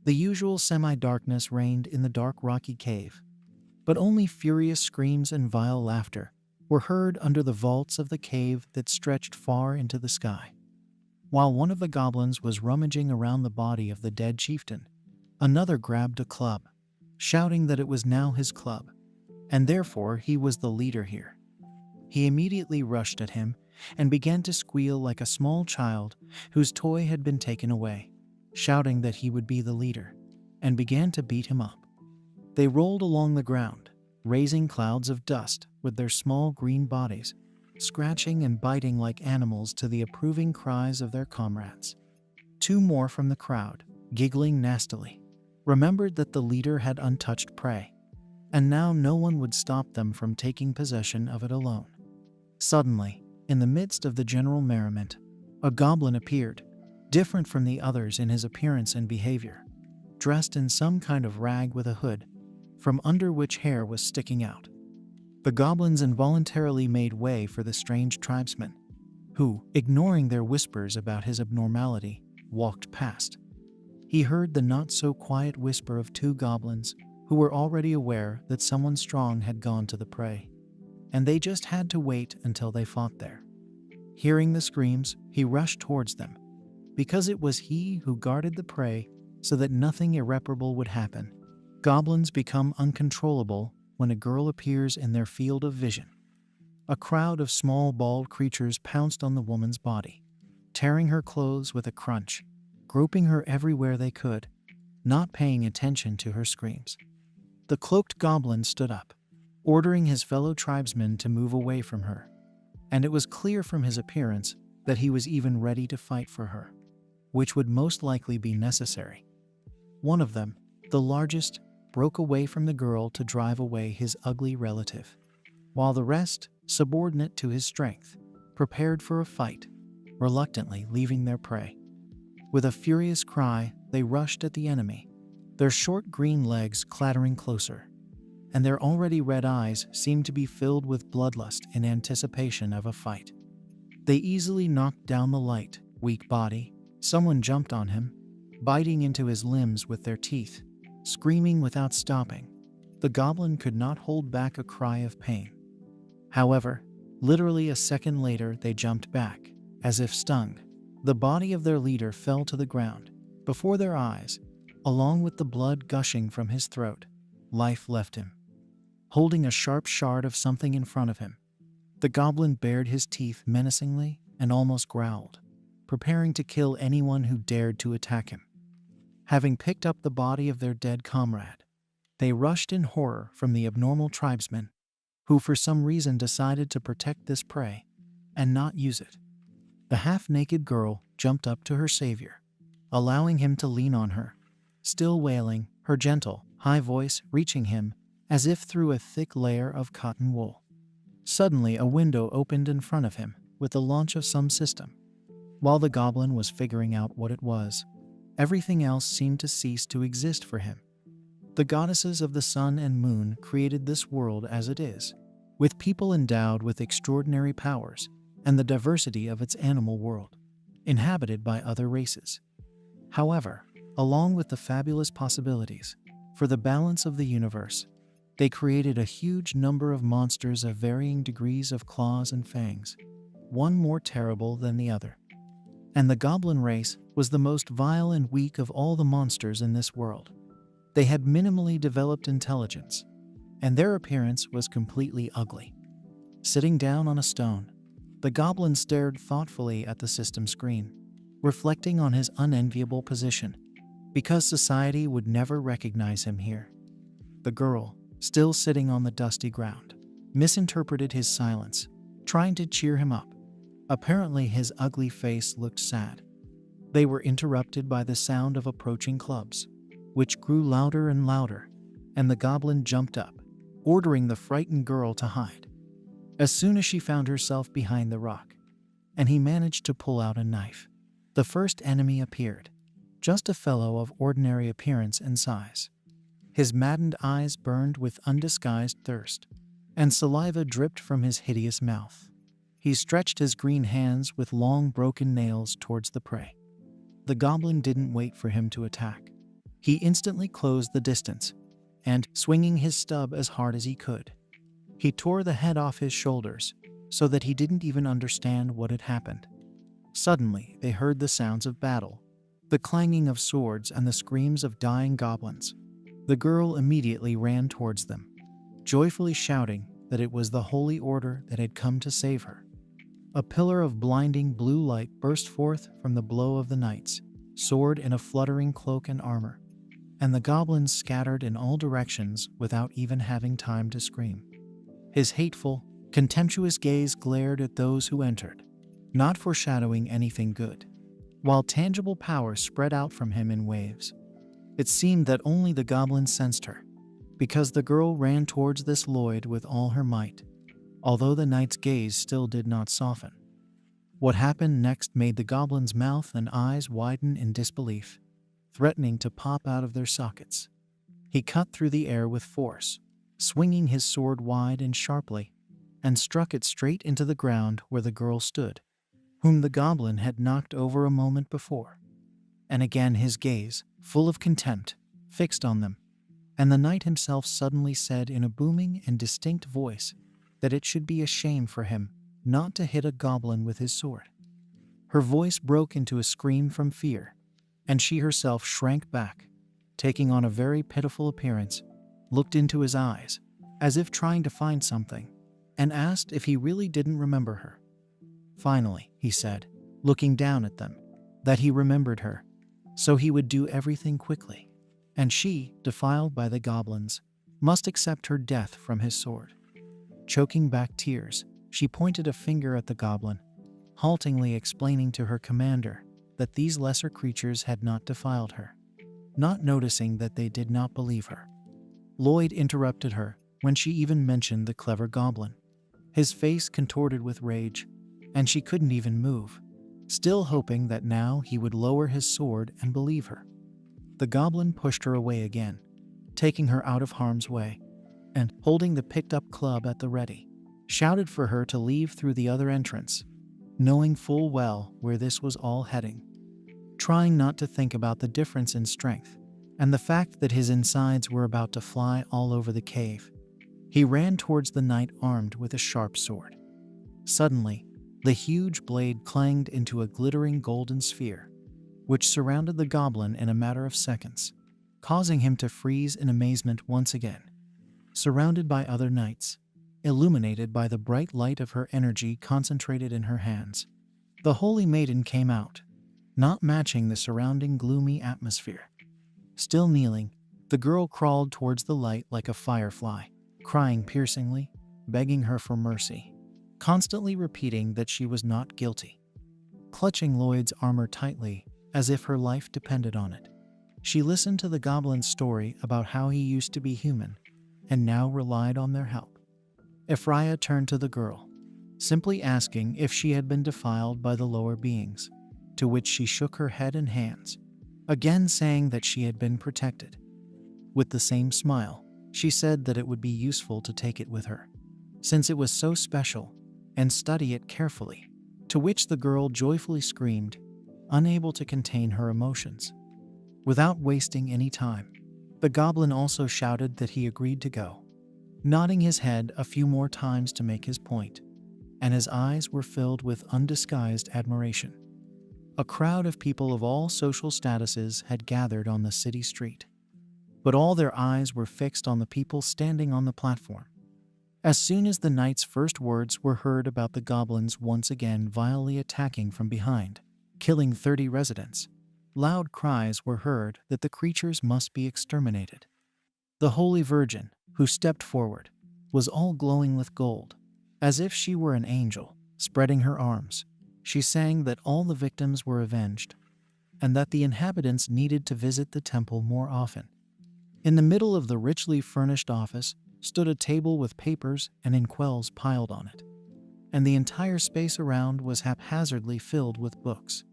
The usual semi-darkness reigned in the dark rocky cave, but only furious screams and vile laughter were heard under the vaults of the cave that stretched far into the sky. While one of the goblins was rummaging around the body of the dead chieftain, another grabbed a club, shouting that it was now his club, and therefore he was the leader here. He immediately rushed at him and began to squeal like a small child whose toy had been taken away, shouting that he would be the leader, and began to beat him up. They rolled along the ground, raising clouds of dust with their small green bodies, scratching and biting like animals to the approving cries of their comrades. Two more from the crowd, giggling nastily, remembered that the leader had untouched prey, and now no one would stop them from taking possession of it alone. Suddenly, in the midst of the general merriment, a goblin appeared, different from the others in his appearance and behavior, dressed in some kind of rag with a hood, from under which hair was sticking out. The goblins involuntarily made way for the strange tribesman, who, ignoring their whispers about his abnormality, walked past. He heard the not-so-quiet whisper of two goblins who were already aware that someone strong had gone to the prey, and they just had to wait until they fought there. Hearing the screams, he rushed towards them, because it was he who guarded the prey so that nothing irreparable would happen. Goblins become uncontrollable when a girl appears in their field of vision. A crowd of small bald creatures pounced on the woman's body, tearing her clothes with a crunch, groping her everywhere they could, not paying attention to her screams. The cloaked goblin stood up, ordering his fellow tribesmen to move away from her, and it was clear from his appearance that he was even ready to fight for her, which would most likely be necessary. One of them, the largest, broke away from the girl to drive away his ugly relative, while the rest, subordinate to his strength, prepared for a fight, reluctantly leaving their prey. With a furious cry, they rushed at the enemy, their short green legs clattering closer, and their already red eyes seemed to be filled with bloodlust in anticipation of a fight. They easily knocked down the light, weak body. Someone jumped on him, biting into his limbs with their teeth, screaming without stopping. The goblin could not hold back a cry of pain. However, literally a second later they jumped back, as if stung. The body of their leader fell to the ground. Before their eyes, along with the blood gushing from his throat, life left him. Holding a sharp shard of something in front of him, the goblin bared his teeth menacingly and almost growled, preparing to kill anyone who dared to attack him. Having picked up the body of their dead comrade, they rushed in horror from the abnormal tribesmen, who for some reason decided to protect this prey and not use it. The half-naked girl jumped up to her savior, allowing him to lean on her, still wailing, her gentle, high voice reaching him as if through a thick layer of cotton wool. Suddenly, a window opened in front of him with the launch of some system. While the goblin was figuring out what it was, everything else seemed to cease to exist for him. The goddesses of the sun and moon created this world as it is, with people endowed with extraordinary powers and the diversity of its animal world, inhabited by other races. However, along with the fabulous possibilities for the balance of the universe, they created a huge number of monsters of varying degrees of claws and fangs, one more terrible than the other. And the goblin race was the most vile and weak of all the monsters in this world. They had minimally developed intelligence, and their appearance was completely ugly. Sitting down on a stone, the goblin stared thoughtfully at the system screen, reflecting on his unenviable position, because society would never recognize him here. The girl, still sitting on the dusty ground, misinterpreted his silence, trying to cheer him up. Apparently his ugly face looked sad. They were interrupted by the sound of approaching clubs, which grew louder and louder, and the goblin jumped up, ordering the frightened girl to hide. As soon as she found herself behind the rock, and he managed to pull out a knife, the first enemy appeared, just a fellow of ordinary appearance and size. His maddened eyes burned with undisguised thirst, and saliva dripped from his hideous mouth. He stretched his green hands with long broken nails towards the prey. The goblin didn't wait for him to attack. He instantly closed the distance, and, swinging his stub as hard as he could, he tore the head off his shoulders so that he didn't even understand what had happened. Suddenly, they heard the sounds of battle, the clanging of swords and the screams of dying goblins. The girl immediately ran towards them, joyfully shouting that it was the Holy Order that had come to save her. A pillar of blinding blue light burst forth from the blow of the knights, sword in a fluttering cloak and armor, and the goblins scattered in all directions without even having time to scream. His hateful, contemptuous gaze glared at those who entered, not foreshadowing anything good, while tangible power spread out from him in waves. It seemed that only the goblins sensed her, because the girl ran towards this Lloyd with all her might, although the knight's gaze still did not soften. What happened next made the goblin's mouth and eyes widen in disbelief, threatening to pop out of their sockets. He cut through the air with force, swinging his sword wide and sharply, and struck it straight into the ground where the girl stood, whom the goblin had knocked over a moment before. And again his gaze, full of contempt, fixed on them, and the knight himself suddenly said in a booming and distinct voice that it should be a shame for him not to hit a goblin with his sword. Her voice broke into a scream from fear, and she herself shrank back, taking on a very pitiful appearance, looked into his eyes, as if trying to find something, and asked if he really didn't remember her. Finally, he said, looking down at them, that he remembered her, so he would do everything quickly, and she, defiled by the goblins, must accept her death from his sword. Choking back tears, she pointed a finger at the goblin, haltingly explaining to her commander that these lesser creatures had not defiled her, not noticing that they did not believe her. Lloyd interrupted her when she even mentioned the clever goblin. His face contorted with rage, and she couldn't even move, still hoping that now he would lower his sword and believe her. The goblin pushed her away again, taking her out of harm's way, and, holding the picked-up club at the ready, shouted for her to leave through the other entrance, knowing full well where this was all heading. Trying not to think about the difference in strength and the fact that his insides were about to fly all over the cave, he ran towards the knight armed with a sharp sword. Suddenly, the huge blade clanged into a glittering golden sphere, which surrounded the goblin in a matter of seconds, causing him to freeze in amazement once again. Surrounded by other knights, illuminated by the bright light of her energy concentrated in her hands, the holy maiden came out, not matching the surrounding gloomy atmosphere. Still kneeling, the girl crawled towards the light like a firefly, crying piercingly, begging her for mercy, constantly repeating that she was not guilty. Clutching Lloyd's armor tightly, as if her life depended on it, she listened to the goblin's story about how he used to be human, and now relied on their help. Ephraia turned to the girl, simply asking if she had been defiled by the lower beings, to which she shook her head and hands, again saying that she had been protected. With the same smile, she said that it would be useful to take it with her, since it was so special, and study it carefully, to which the girl joyfully screamed, unable to contain her emotions. Without wasting any time, the goblin also shouted that he agreed to go, nodding his head a few more times to make his point, and his eyes were filled with undisguised admiration. A crowd of people of all social statuses had gathered on the city street, but all their eyes were fixed on the people standing on the platform. As soon as the knight's first words were heard about the goblins once again vilely attacking from behind, killing 30 residents, loud cries were heard that the creatures must be exterminated. The Holy Virgin, who stepped forward, was all glowing with gold, as if she were an angel. Spreading her arms, she sang that all the victims were avenged, and that the inhabitants needed to visit the temple more often. In the middle of the richly furnished office stood a table with papers and inkwells piled on it, and the entire space around was haphazardly filled with books.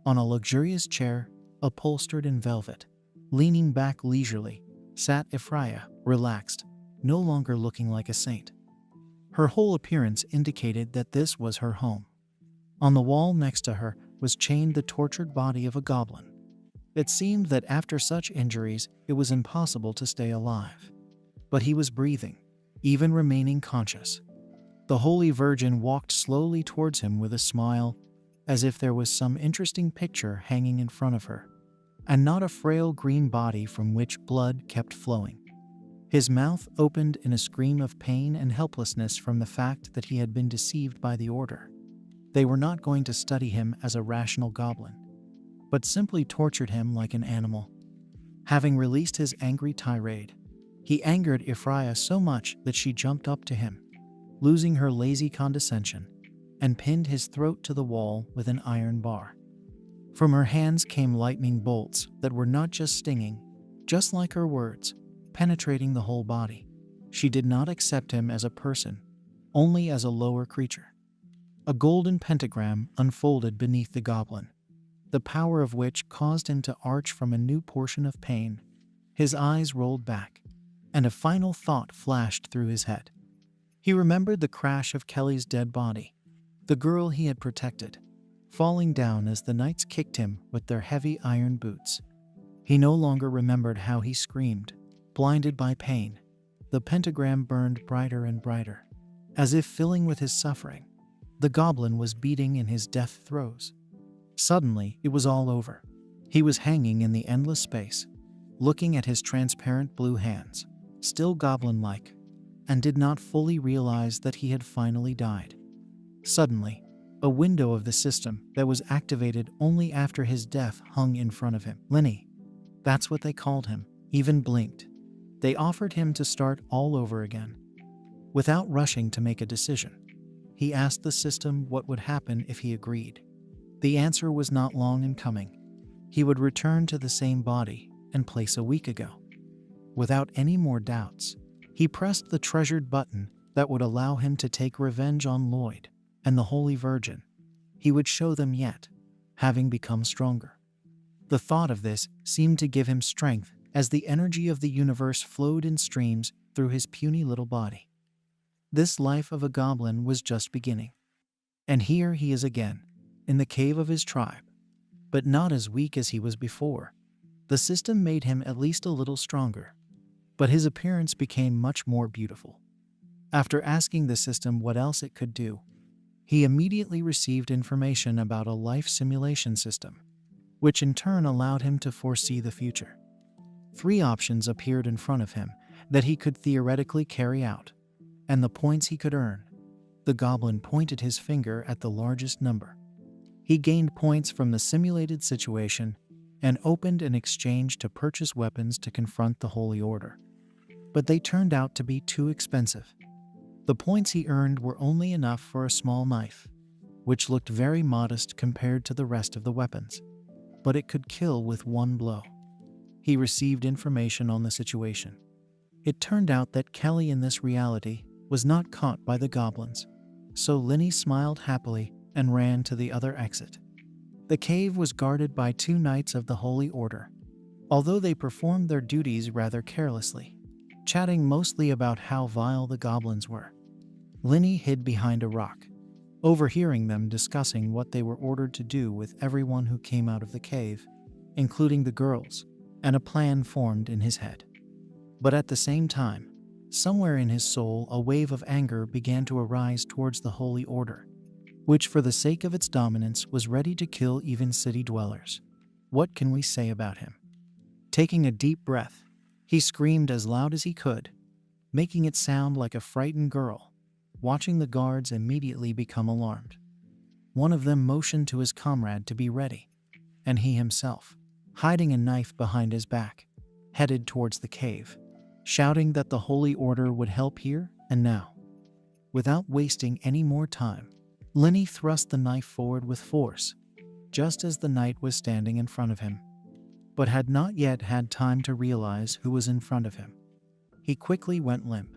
On a luxurious chair, upholstered in velvet, leaning back leisurely, sat Ephraia, relaxed, no longer looking like a saint. Her whole appearance indicated that this was her home. On the wall next to her was chained the tortured body of a goblin, It seemed that after such injuries, it was impossible to stay alive. But he was breathing, even remaining conscious. The Holy Virgin walked slowly towards him with a smile, as if there was some interesting picture hanging in front of her, and not a frail green body from which blood kept flowing. His mouth opened in a scream of pain and helplessness from the fact that he had been deceived by the Order. They were not going to study him as a rational goblin, but simply tortured him like an animal. Having released his angry tirade, he angered Ifraya so much that she jumped up to him, losing her lazy condescension, and pinned his throat to the wall with an iron bar. From her hands came lightning bolts that were not just stinging, just like her words, penetrating the whole body. She did not accept him as a person, only as a lower creature. A golden pentagram unfolded beneath the goblin, the power of which caused him to arch from a new portion of pain. His eyes rolled back, and a final thought flashed through his head. He remembered the crash of Kelly's dead body, the girl he had protected, falling down as the knights kicked him with their heavy iron boots. He no longer remembered how he screamed, blinded by pain. The pentagram burned brighter and brighter, as if filling with his suffering. The goblin was beating in his death throes. Suddenly, it was all over. He was hanging in the endless space, looking at his transparent blue hands, still goblin-like, and did not fully realize that he had finally died. Suddenly, a window of the system that was activated only after his death hung in front of him. Lenny, that's what they called him, even blinked. They offered him to start all over again. Without rushing to make a decision, he asked the system what would happen if he agreed. The answer was not long in coming. He would return to the same body and place a week ago. Without any more doubts, he pressed the treasured button that would allow him to take revenge on Lloyd and the Holy Virgin. He would show them yet, having become stronger. The thought of this seemed to give him strength as the energy of the universe flowed in streams through his puny little body. This life of a goblin was just beginning. And here he is again, in the cave of his tribe, but not as weak as he was before. The system made him at least a little stronger, but his appearance became much more beautiful. After asking the system what else it could do, he immediately received information about a life simulation system, which in turn allowed him to foresee the future. 3 options appeared in front of him that he could theoretically carry out, and the points he could earn. The goblin pointed his finger at the largest number. He gained points from the simulated situation and opened an exchange to purchase weapons to confront the Holy Order. But they turned out to be too expensive. The points he earned were only enough for a small knife, which looked very modest compared to the rest of the weapons, but it could kill with one blow. He received information on the situation. It turned out that Kelly in this reality was not caught by the goblins, so Lenny smiled happily and ran to the other exit. The cave was guarded by 2 knights of the Holy Order, although they performed their duties rather carelessly, chatting mostly about how vile the goblins were. Lenny hid behind a rock, overhearing them discussing what they were ordered to do with everyone who came out of the cave, including the girls, and a plan formed in his head. But at the same time, somewhere in his soul a wave of anger began to arise towards the Holy Order, which for the sake of its dominance was ready to kill even city dwellers. What can we say about him? Taking a deep breath, he screamed as loud as he could, making it sound like a frightened girl, watching the guards immediately become alarmed. One of them motioned to his comrade to be ready, and he himself, hiding a knife behind his back, headed towards the cave, shouting that the Holy Order would help here and now. Without wasting any more time, Lenny thrust the knife forward with force, just as the knight was standing in front of him, but had not yet had time to realize who was in front of him. He quickly went limp,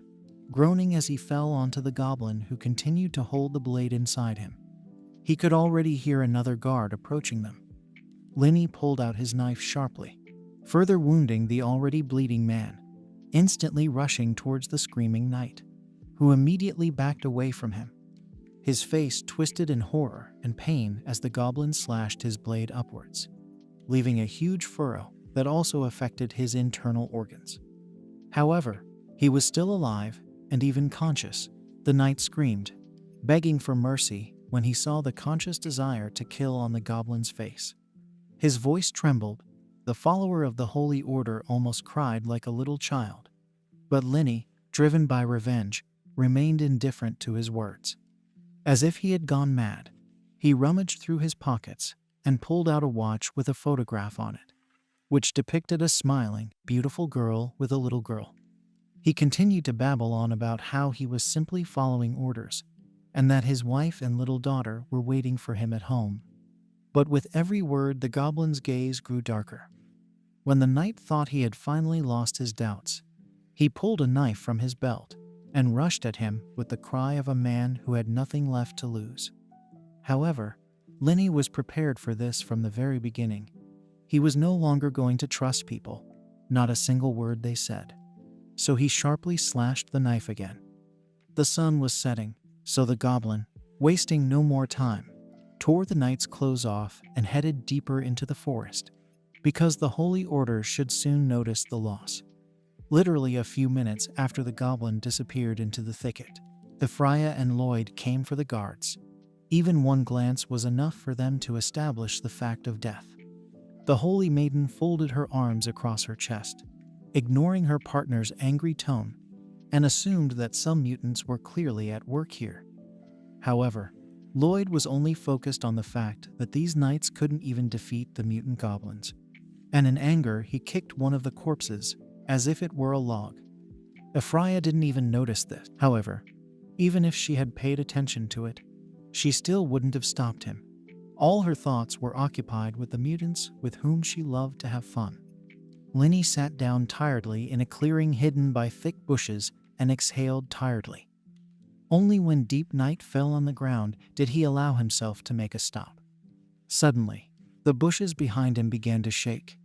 groaning as he fell onto the goblin who continued to hold the blade inside him. He could already hear another guard approaching them. Lenny pulled out his knife sharply, further wounding the already bleeding man, instantly rushing towards the screaming knight, who immediately backed away from him. His face twisted in horror and pain as the goblin slashed his blade upwards. leaving a huge furrow that also affected his internal organs. However, he was still alive and even conscious. The knight screamed, begging for mercy when he saw the conscious desire to kill on the goblin's face. His voice trembled. The follower of the Holy Order almost cried like a little child. But Linny, driven by revenge, remained indifferent to his words. As if he had gone mad, he rummaged through his pockets and pulled out a watch with a photograph on it, which depicted a smiling, beautiful girl with a little girl. He continued to babble on about how he was simply following orders, and that his wife and little daughter were waiting for him at home. But with every word, the goblin's gaze grew darker. When the knight thought he had finally lost his doubts, he pulled a knife from his belt and rushed at him with the cry of a man who had nothing left to lose. However, Linny was prepared for this from the very beginning. He was no longer going to trust people, not a single word they said. So he sharply slashed the knife again. The sun was setting, so the goblin, wasting no more time, tore the knight's clothes off and headed deeper into the forest, because the Holy Order should soon notice the loss. Literally a few minutes after the goblin disappeared into the thicket, the Freya and Lloyd came for the guards. Even one glance was enough for them to establish the fact of death. The holy maiden folded her arms across her chest, ignoring her partner's angry tone, and assumed that some mutants were clearly at work here. However, Lloyd was only focused on the fact that these knights couldn't even defeat the mutant goblins, and in anger he kicked one of the corpses as if it were a log. Ephraia didn't even notice this. However, even if she had paid attention to it, she still wouldn't have stopped him. All her thoughts were occupied with the mutants with whom she loved to have fun. Linny sat down tiredly in a clearing hidden by thick bushes and exhaled tiredly. Only when deep night fell on the ground did he allow himself to make a stop. Suddenly, the bushes behind him began to shake,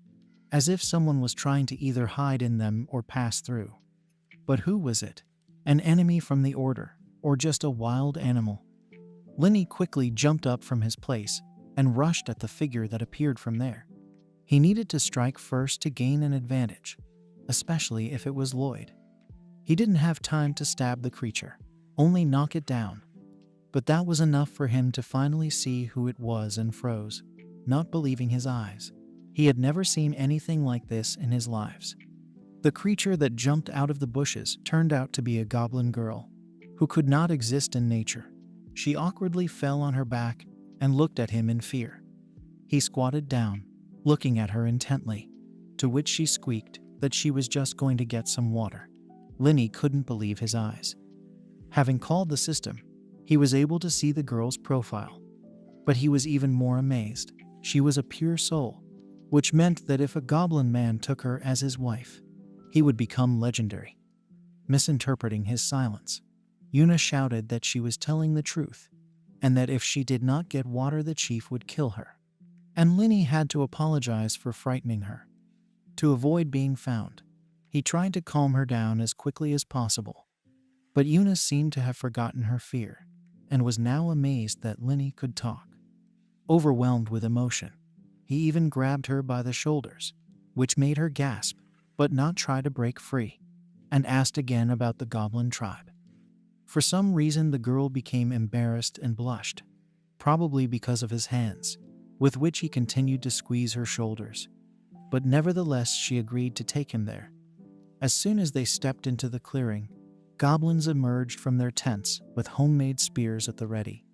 as if someone was trying to either hide in them or pass through. But who was it? An enemy from the Order, or just a wild animal? Linny quickly jumped up from his place and rushed at the figure that appeared from there. He needed to strike first to gain an advantage, especially if it was Lloyd. He didn't have time to stab the creature, only knock it down. But that was enough for him to finally see who it was and froze, not believing his eyes. He had never seen anything like this in his lives. The creature that jumped out of the bushes turned out to be a goblin girl, who could not exist in nature. She awkwardly fell on her back and looked at him in fear. He squatted down, looking at her intently, to which she squeaked that she was just going to get some water. Linny couldn't believe his eyes. Having called the system, he was able to see the girl's profile. But he was even more amazed. She was a pure soul, which meant that if a goblin man took her as his wife, he would become legendary. Misinterpreting his silence, Yuna shouted that she was telling the truth, and that if she did not get water the chief would kill her. And Linny had to apologize for frightening her. To avoid being found, he tried to calm her down as quickly as possible. But Yuna seemed to have forgotten her fear, and was now amazed that Linny could talk. Overwhelmed with emotion, he even grabbed her by the shoulders, which made her gasp, but not try to break free, and asked again about the goblin tribe. For some reason the girl became embarrassed and blushed, probably because of his hands, with which he continued to squeeze her shoulders. But nevertheless she agreed to take him there. As soon as they stepped into the clearing, goblins emerged from their tents with homemade spears at the ready,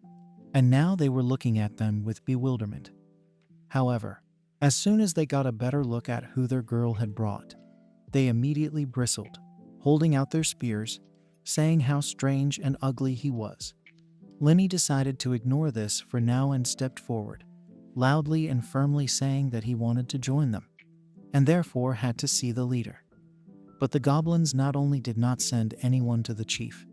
and now they were looking at them with bewilderment. However, as soon as they got a better look at who their girl had brought, they immediately bristled, holding out their spears, saying how strange and ugly he was. Linny decided to ignore this for now and stepped forward, loudly and firmly saying that he wanted to join them, and therefore had to see the leader. But the goblins not only did not send anyone to the chief,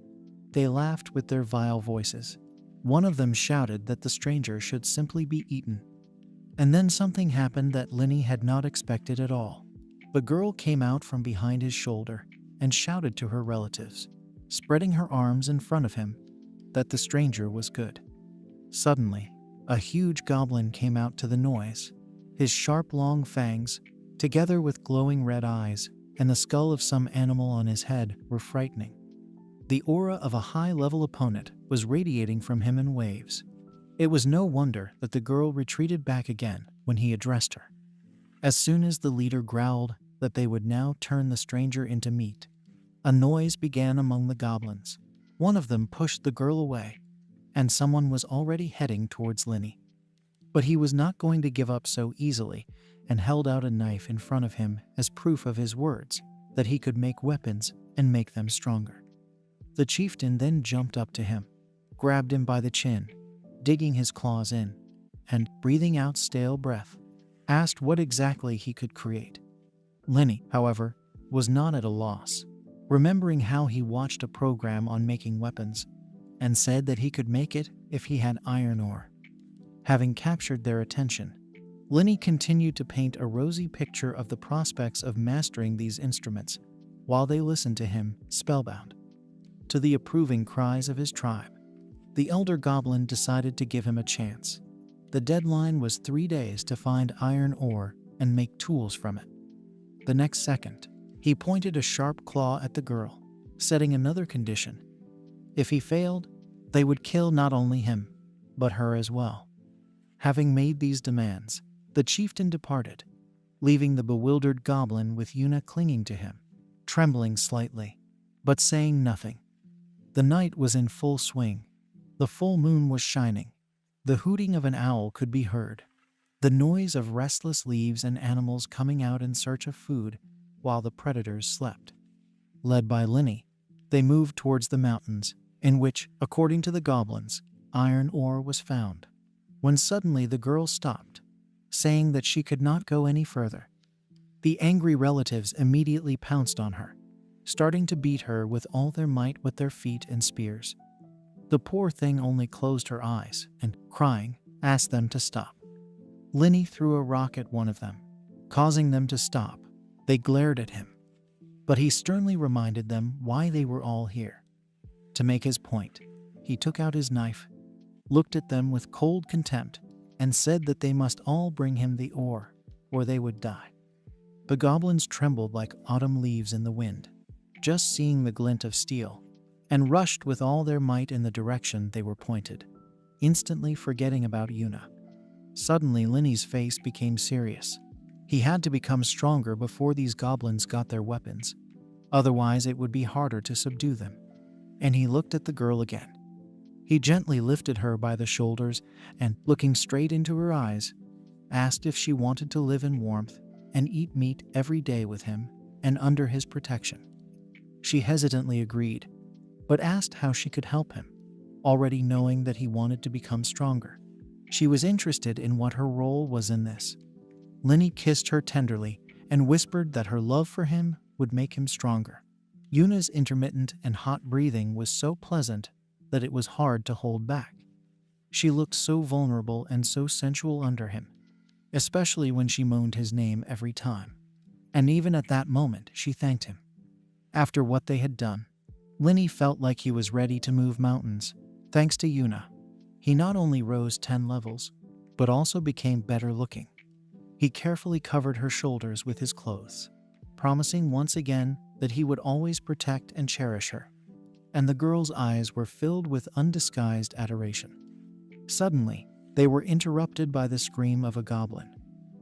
they laughed with their vile voices. One of them shouted that the stranger should simply be eaten. And then something happened that Linny had not expected at all. The girl came out from behind his shoulder and shouted to her relatives, spreading her arms in front of him, that the stranger was good. Suddenly, a huge goblin came out to the noise, His sharp long fangs, together with glowing red eyes and the skull of some animal on his head, were frightening. The aura of a high-level opponent was radiating from him in waves. It was no wonder that the girl retreated back again when he addressed her. As soon as the leader growled that they would now turn the stranger into meat, a noise began among the goblins. One of them pushed the girl away, and someone was already heading towards Linny. But he was not going to give up so easily and held out a knife in front of him as proof of his words that he could make weapons and make them stronger. The chieftain then jumped up to him, grabbed him by the chin, digging his claws in, and, breathing out stale breath, asked what exactly he could create. Linny, however, was not at a loss, remembering how he watched a program on making weapons, and said that he could make it if he had iron ore. Having captured their attention, Linny continued to paint a rosy picture of the prospects of mastering these instruments while they listened to him, spellbound. To the approving cries of his tribe, the elder goblin decided to give him a chance. The deadline was 3 days to find iron ore and make tools from it. The next second, he pointed a sharp claw at the girl, setting another condition. If he failed, they would kill not only him, but her as well. Having made these demands, the chieftain departed, leaving the bewildered goblin with Yuna clinging to him, trembling slightly, but saying nothing. The night was in full swing. The full moon was shining. The hooting of an owl could be heard. The noise of restless leaves and animals coming out in search of food while the predators slept. Led by Linny, they moved towards the mountains, in which, according to the goblins, iron ore was found. When suddenly the girl stopped, saying that she could not go any further. The angry relatives immediately pounced on her, starting to beat her with all their might with their feet and spears. The poor thing only closed her eyes and, crying, asked them to stop. Linny threw a rock at one of them, causing them to stop. They glared at him, but he sternly reminded them why they were all here. To make his point, he took out his knife, looked at them with cold contempt, and said that they must all bring him the ore, or they would die. The goblins trembled like autumn leaves in the wind, just seeing the glint of steel, and rushed with all their might in the direction they were pointed, instantly forgetting about Yuna. Suddenly, Linny's face became serious. He had to become stronger before these goblins got their weapons. Otherwise, it would be harder to subdue them. And he looked at the girl again. He gently lifted her by the shoulders and, looking straight into her eyes, asked if she wanted to live in warmth and eat meat every day with him and under his protection. She hesitantly agreed, but asked how she could help him, already knowing that he wanted to become stronger. She was interested in what her role was in this. Linny kissed her tenderly and whispered that her love for him would make him stronger. Yuna's intermittent and hot breathing was so pleasant that it was hard to hold back. She looked so vulnerable and so sensual under him, especially when she moaned his name every time. And even at that moment, she thanked him. After what they had done, Linny felt like he was ready to move mountains. Thanks to Yuna, he not only rose 10 levels, but also became better looking. He carefully covered her shoulders with his clothes, promising once again that he would always protect and cherish her. And the girl's eyes were filled with undisguised adoration. Suddenly, they were interrupted by the scream of a goblin,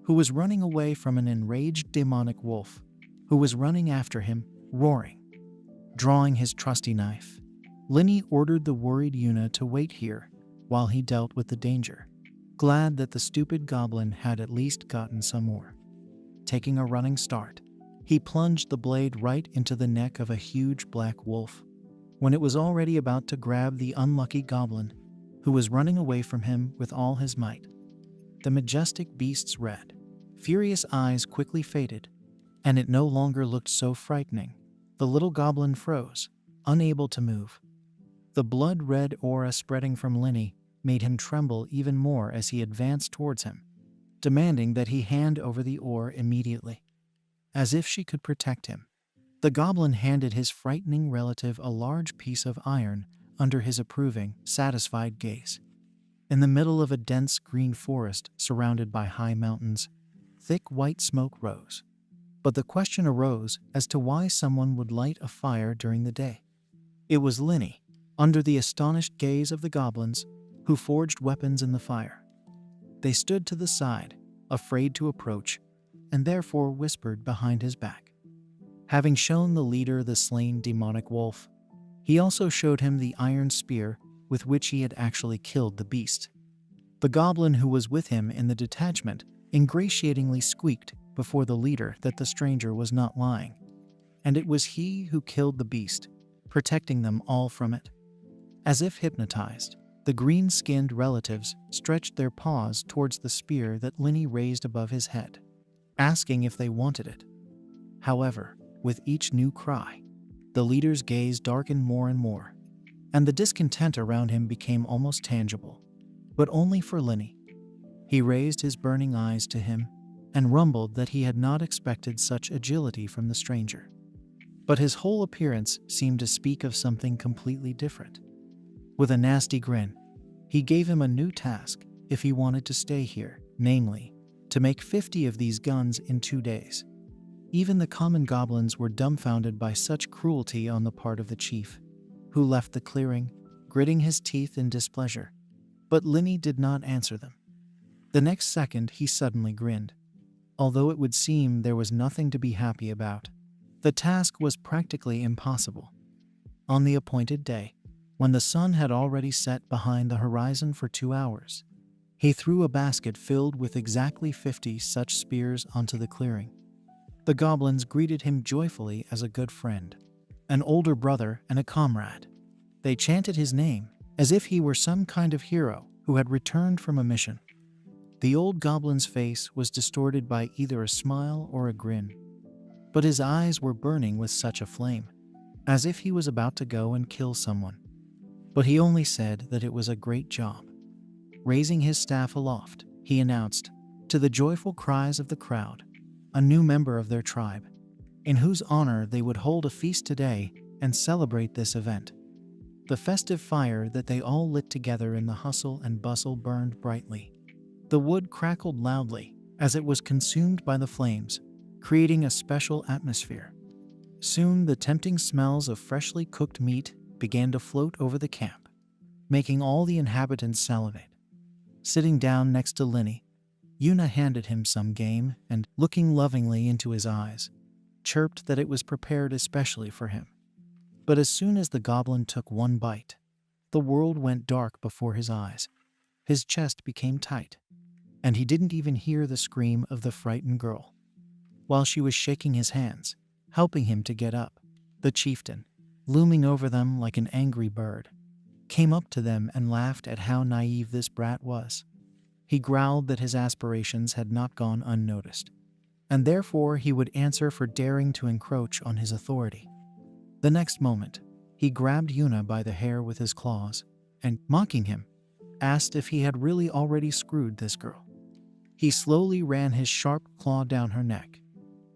who was running away from an enraged demonic wolf, who was running after him, roaring. Drawing his trusty knife, Linny ordered the worried Yuna to wait here while he dealt with the danger, glad that the stupid goblin had at least gotten some more. Taking a running start, he plunged the blade right into the neck of a huge black wolf, when it was already about to grab the unlucky goblin, who was running away from him with all his might. The majestic beast's red, furious eyes quickly faded, and it no longer looked so frightening. The little goblin froze, unable to move. The blood-red aura spreading from Linny made him tremble even more as he advanced towards him, demanding that he hand over the ore immediately. As if she could protect him, the goblin handed his frightening relative a large piece of iron under his approving, satisfied gaze. In the middle of a dense green forest surrounded by high mountains, thick white smoke rose. But the question arose as to why someone would light a fire during the day. It was Linny, under the astonished gaze of the goblins, who forged weapons in the fire. They stood to the side, afraid to approach, and therefore whispered behind his back. Having shown the leader the slain demonic wolf, he also showed him the iron spear with which he had actually killed the beast. The goblin who was with him in the detachment ingratiatingly squeaked before the leader that the stranger was not lying, and it was he who killed the beast, protecting them all from it. As if hypnotized, the green-skinned relatives stretched their paws towards the spear that Linny raised above his head, asking if they wanted it. However, with each new cry, the leader's gaze darkened more and more, and the discontent around him became almost tangible, but only for Linny. He raised his burning eyes to him and rumbled that he had not expected such agility from the stranger. But his whole appearance seemed to speak of something completely different. With a nasty grin, he gave him a new task if he wanted to stay here, namely, to make 50 of these guns in 2 days. Even the common goblins were dumbfounded by such cruelty on the part of the chief, who left the clearing, gritting his teeth in displeasure. But Linny did not answer them. The next second he suddenly grinned. Although it would seem there was nothing to be happy about, the task was practically impossible. On the appointed day, when the sun had already set behind the horizon for 2 hours, he threw a basket filled with exactly 50 such spears onto the clearing. The goblins greeted him joyfully as a good friend, an older brother and a comrade. They chanted his name as if he were some kind of hero who had returned from a mission. The old goblin's face was distorted by either a smile or a grin, but his eyes were burning with such a flame, as if he was about to go and kill someone. But he only said that it was a great job. Raising his staff aloft, he announced, to the joyful cries of the crowd, a new member of their tribe, in whose honor they would hold a feast today and celebrate this event. The festive fire that they all lit together in the hustle and bustle burned brightly. The wood crackled loudly as it was consumed by the flames, creating a special atmosphere. Soon the tempting smells of freshly cooked meat began to float over the camp, making all the inhabitants salivate. Sitting down next to Linny, Yuna handed him some game and, looking lovingly into his eyes, chirped that it was prepared especially for him. But as soon as the goblin took one bite, the world went dark before his eyes. His chest became tight, and he didn't even hear the scream of the frightened girl. While she was shaking his hands, helping him to get up, the chieftain, looming over them like an angry bird, came up to them and laughed at how naive this brat was. He growled that his aspirations had not gone unnoticed, and therefore he would answer for daring to encroach on his authority. The next moment, he grabbed Yuna by the hair with his claws and, mocking him, asked if he had really already screwed this girl. He slowly ran his sharp claw down her neck,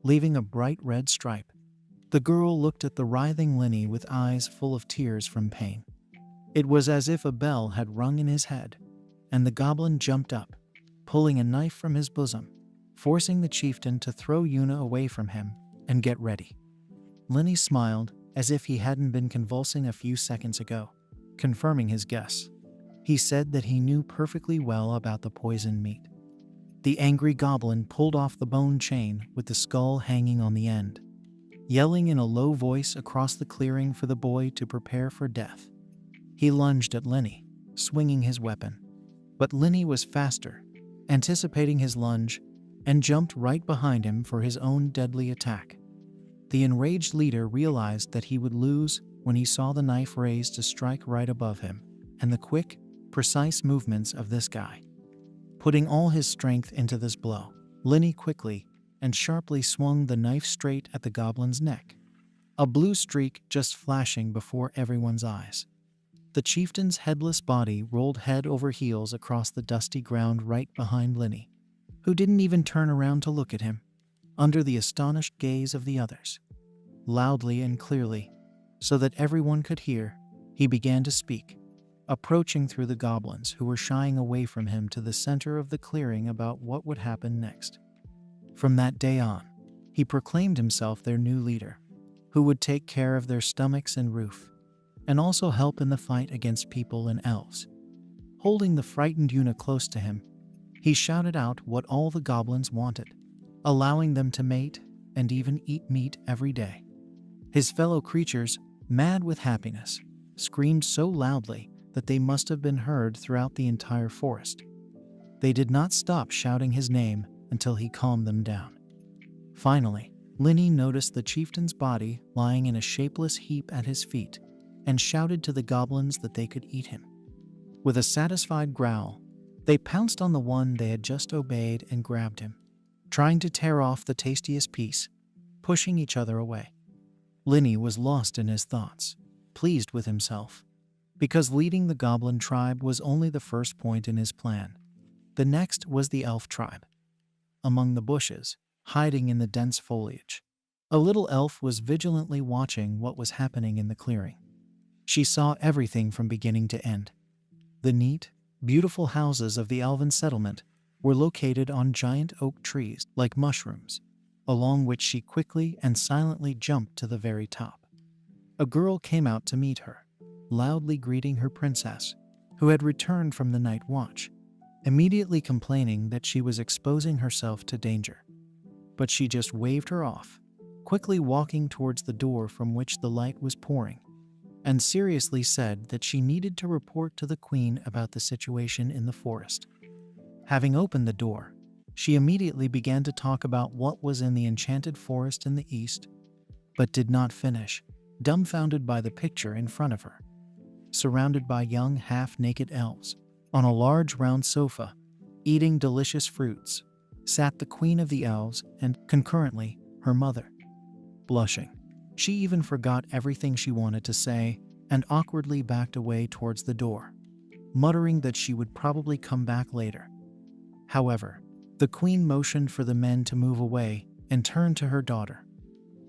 leaving a bright red stripe. The girl looked at the writhing Linny with eyes full of tears from pain. It was as if a bell had rung in his head, and the goblin jumped up, pulling a knife from his bosom, forcing the chieftain to throw Yuna away from him and get ready. Linny smiled as if he hadn't been convulsing a few seconds ago, confirming his guess. He said that he knew perfectly well about the poisoned meat. The angry goblin pulled off the bone chain with the skull hanging on the end, yelling in a low voice across the clearing for the boy to prepare for death. He lunged at Linny, swinging his weapon, but Linny was faster, anticipating his lunge, and jumped right behind him for his own deadly attack. The enraged leader realized that he would lose when he saw the knife raised to strike right above him, and the quick, precise movements of this guy. Putting all his strength into this blow, Linny quickly and sharply swung the knife straight at the goblin's neck, a blue streak just flashing before everyone's eyes. The chieftain's headless body rolled head over heels across the dusty ground right behind Linny, who didn't even turn around to look at him, under the astonished gaze of the others. Loudly and clearly, so that everyone could hear, he began to speak, approaching through the goblins who were shying away from him to the center of the clearing about what would happen next. From that day on, he proclaimed himself their new leader, who would take care of their stomachs and roof, and also help in the fight against people and elves. Holding the frightened Yuna close to him, he shouted out what all the goblins wanted, allowing them to mate and even eat meat every day. His fellow creatures, mad with happiness, screamed so loudly that they must have been heard throughout the entire forest. They did not stop shouting his name until he calmed them down. Finally, Linny noticed the chieftain's body lying in a shapeless heap at his feet and shouted to the goblins that they could eat him. With a satisfied growl, they pounced on the one they had just obeyed and grabbed him, trying to tear off the tastiest piece, pushing each other away. Linny was lost in his thoughts, pleased with himself, because leading the goblin tribe was only the first point in his plan. The next was the elf tribe. Among the bushes, hiding in the dense foliage, a little elf was vigilantly watching what was happening in the clearing. She saw everything from beginning to end. The neat, beautiful houses of the elven settlement were located on giant oak trees like mushrooms, along which she quickly and silently jumped to the very top. A girl came out to meet her, loudly greeting her princess, who had returned from the night watch, immediately complaining that she was exposing herself to danger. But she just waved her off, quickly walking towards the door from which the light was pouring, and seriously said that she needed to report to the queen about the situation in the forest. Having opened the door, she immediately began to talk about what was in the enchanted forest in the east, but did not finish, dumbfounded by the picture in front of her. Surrounded by young half-naked elves, on a large round sofa, eating delicious fruits, sat the queen of the elves and, concurrently, her mother. Blushing, she even forgot everything she wanted to say and awkwardly backed away towards the door, muttering that she would probably come back later. However, the queen motioned for the men to move away and turned to her daughter,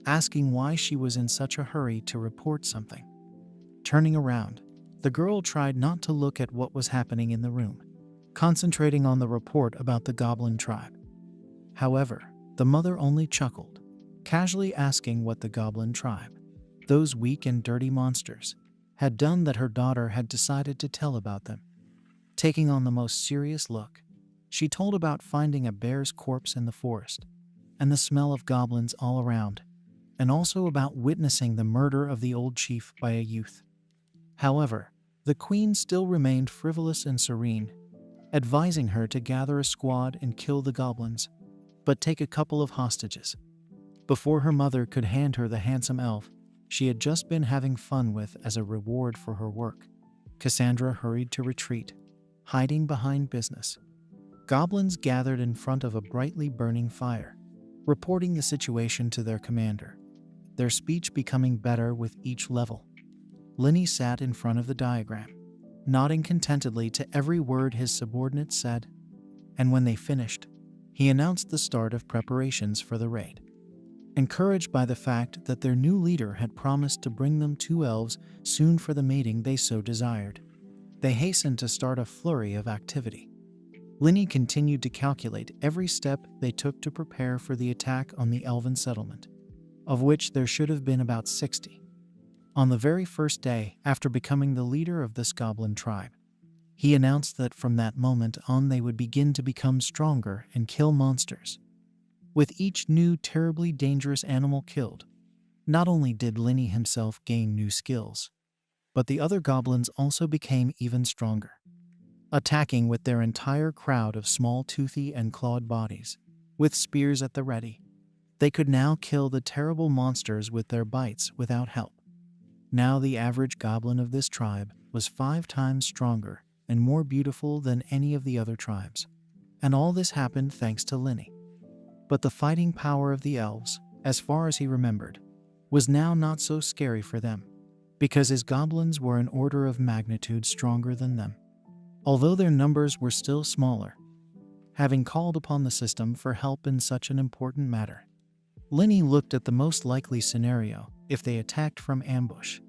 asking why she was in such a hurry to report something. Turning around, the girl tried not to look at what was happening in the room, concentrating on the report about the goblin tribe. However, the mother only chuckled, casually asking what the goblin tribe, those weak and dirty monsters, had done that her daughter had decided to tell about them. Taking on the most serious look, she told about finding a bear's corpse in the forest and the smell of goblins all around, and also about witnessing the murder of the old chief by a youth. However, the queen still remained frivolous and serene, advising her to gather a squad and kill the goblins, but take a couple of hostages. Before her mother could hand her the handsome elf she had just been having fun with as a reward for her work, Cassandra hurried to retreat, hiding behind business. Goblins gathered in front of a brightly burning fire, reporting the situation to their commander, their speech becoming better with each level. Linny sat in front of the diagram, nodding contentedly to every word his subordinates said, and when they finished, he announced the start of preparations for the raid. Encouraged by the fact that their new leader had promised to bring them 2 elves soon for the mating they so desired, they hastened to start a flurry of activity. Linny continued to calculate every step they took to prepare for the attack on the elven settlement, of which there should have been about 60. On the very first day after becoming the leader of this goblin tribe, he announced that from that moment on they would begin to become stronger and kill monsters. With each new terribly dangerous animal killed, not only did Linny himself gain new skills, but the other goblins also became even stronger, attacking with their entire crowd of small toothy and clawed bodies, with spears at the ready. They could now kill the terrible monsters with their bites without help. Now the average goblin of this tribe was 5 times stronger and more beautiful than any of the other tribes, and all this happened thanks to Linny. But the fighting power of the elves, as far as he remembered, was now not so scary for them, because his goblins were an order of magnitude stronger than them, although their numbers were still smaller. Having called upon the system for help in such an important matter, Linny looked at the most likely scenario if they attacked from ambush.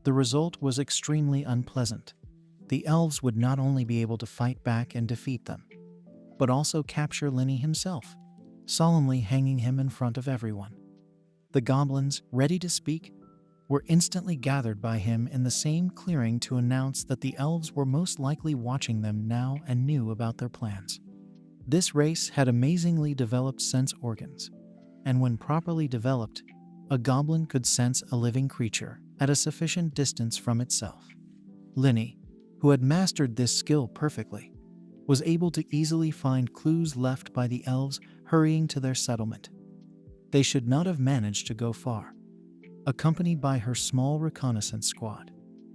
The result was extremely unpleasant. The elves would not only be able to fight back and defeat them, but also capture Linny himself. solemnly hanging him in front of everyone. The goblins, ready to speak, were instantly gathered by him in the same clearing to announce that the elves were most likely watching them now and knew about their plans. This race had amazingly developed sense organs, and when properly developed, a goblin could sense a living creature at a sufficient distance from itself. Linny, who had mastered this skill perfectly, was able to easily find clues left by the elves hurrying to their settlement. They should not have managed to go far. Accompanied by her small reconnaissance squad,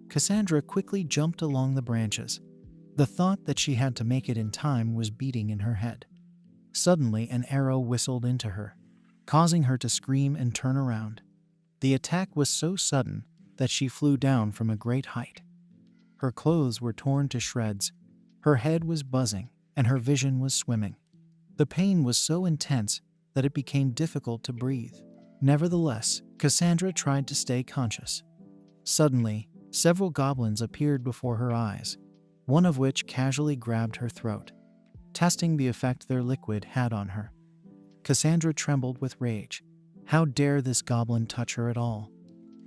Cassandra quickly jumped along the branches. The thought that she had to make it in time was beating in her head. Suddenly, an arrow whistled into her, causing her to scream and turn around. The attack was so sudden that she flew down from a great height. Her clothes were torn to shreds, her head was buzzing, and her vision was swimming. The pain was so intense that it became difficult to breathe. Nevertheless, Cassandra tried to stay conscious. Suddenly, several goblins appeared before her eyes, one of which casually grabbed her throat, testing the effect their liquid had on her. Cassandra trembled with rage. How dare this goblin touch her at all?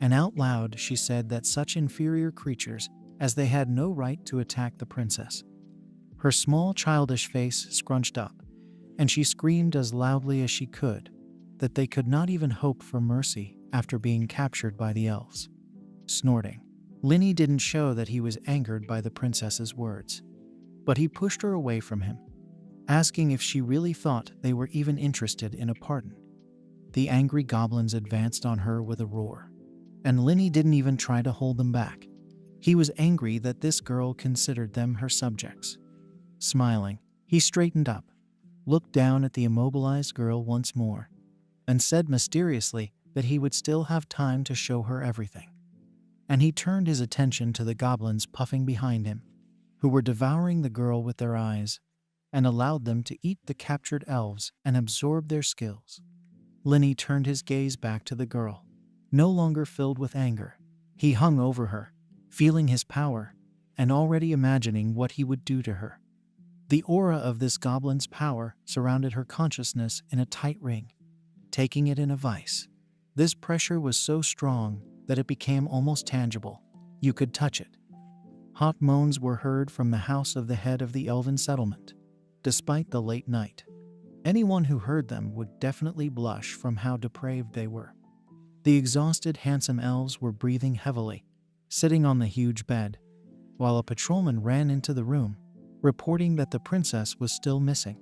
And out loud she said that such inferior creatures as they had no right to attack the princess. Her small childish face scrunched up, and she screamed as loudly as she could that they could not even hope for mercy after being captured by the elves. Snorting, Linny didn't show that he was angered by the princess's words, but he pushed her away from him, asking if she really thought they were even interested in a pardon. The angry goblins advanced on her with a roar, and Linny didn't even try to hold them back. He was angry that this girl considered them her subjects. Smiling, he straightened up, looked down at the immobilized girl once more, and said mysteriously that he would still have time to show her everything. And he turned his attention to the goblins puffing behind him, who were devouring the girl with their eyes, and allowed them to eat the captured elves and absorb their skills. Linny turned his gaze back to the girl. No longer filled with anger, he hung over her, feeling his power, and already imagining what he would do to her. The aura of this goblin's power surrounded her consciousness in a tight ring, taking it in a vice. This pressure was so strong that it became almost tangible. You could touch it. Hot moans were heard from the house of the head of the elven settlement. Despite the late night, anyone who heard them would definitely blush from how depraved they were. The exhausted, handsome elves were breathing heavily, sitting on the huge bed, while a patrolman ran into the room, reporting that the princess was still missing.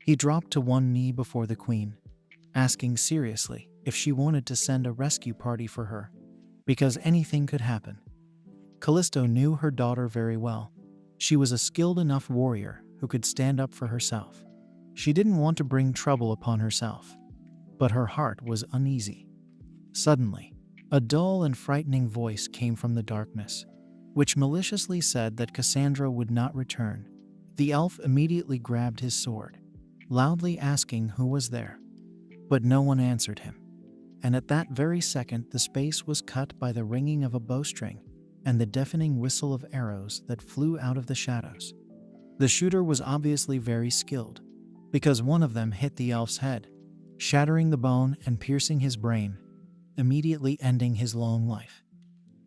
He dropped to one knee before the queen, asking seriously if she wanted to send a rescue party for her, because anything could happen. Callisto knew her daughter very well. She was a skilled enough warrior who could stand up for herself. She didn't want to bring trouble upon herself, but her heart was uneasy. Suddenly, a dull and frightening voice came from the darkness, which maliciously said that Cassandra would not return. The elf immediately grabbed his sword, loudly asking who was there. But no one answered him. And at that very second, the space was cut by the ringing of a bowstring and the deafening whistle of arrows that flew out of the shadows. The shooter was obviously very skilled, because one of them hit the elf's head, shattering the bone and piercing his brain, immediately ending his long life.